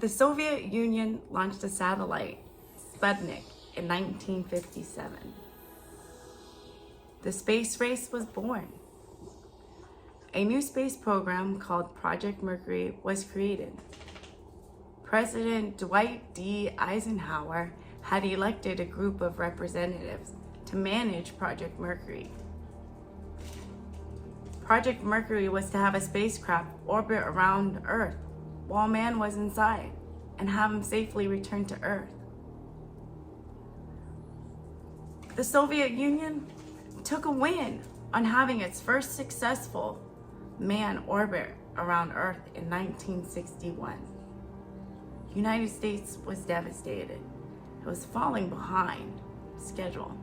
The Soviet Union launched a satellite, Sputnik, in 1957. The space race was born. A new space program called Project Mercury was created. President Dwight D. Eisenhower had elected a group of representatives to manage Project Mercury. Project Mercury was to have a spacecraft orbit around Earth while man was inside and have him safely return to Earth. The Soviet Union took a win on having its first successful man orbit around Earth in 1961. The United States was devastated. It was falling behind schedule.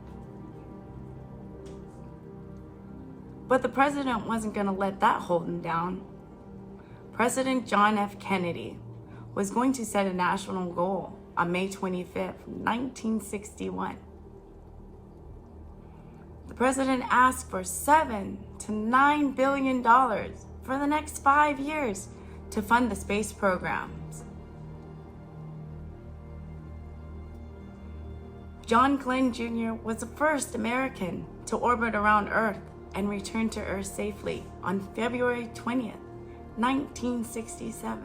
But the president wasn't going to let that hold him down. President John F. Kennedy was going to set a national goal on May 25th, 1961. The president asked for $7 to $9 billion for the next 5 years to fund the space programs. John Glenn Jr. was the first American to orbit around Earth and return to Earth safely on February 20th, 1967.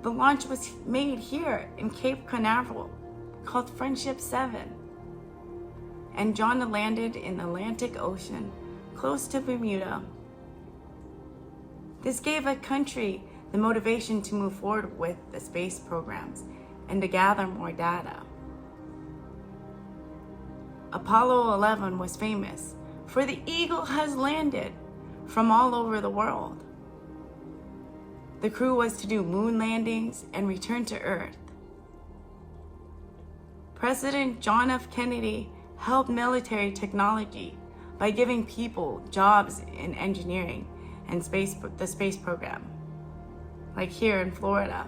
The launch was made here in Cape Canaveral, called Friendship 7. And John landed in the Atlantic Ocean, close to Bermuda. This gave a country the motivation to move forward with the space programs and to gather more data. Apollo 11 was famous for the eagle has landed from all over the world. The crew was to do moon landings and return to Earth. President John F. Kennedy helped military technology by giving people jobs in engineering and the space program, like here in Florida.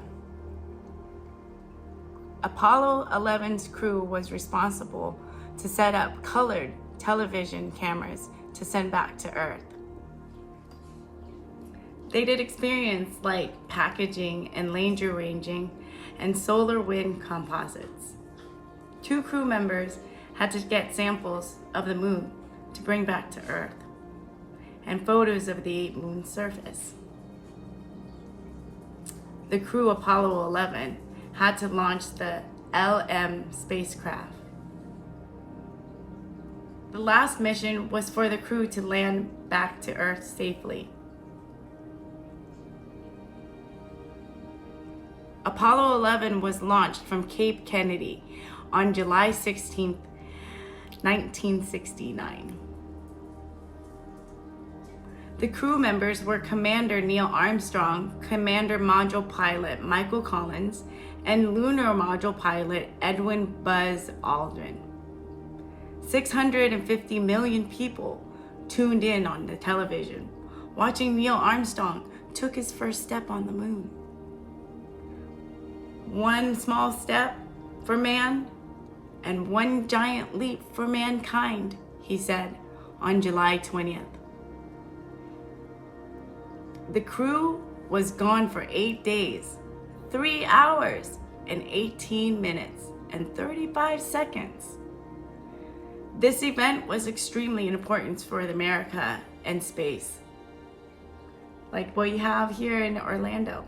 Apollo 11's crew was responsible to set up colored television cameras to send back to Earth. They did experiments like packaging and laser ranging and solar wind composites. 2 crew members had to get samples of the moon to bring back to Earth and photos of the moon's surface. The crew Apollo 11 had to launch the LM spacecraft. The last mission was for the crew to land back to Earth safely. Apollo 11 was launched from Cape Kennedy on July 16, 1969. The crew members were Commander Neil Armstrong, Commander Module Pilot Michael Collins, and Lunar Module Pilot Edwin Buzz Aldrin. 650 million people tuned in on the television, watching Neil Armstrong took his first step on the moon. One small step for man and one giant leap for mankind, he said on July 20th. The crew was gone for 8 days, 3 hours and 18 minutes and 35 seconds. This event was extremely important for America and space, like what you have here in Orlando.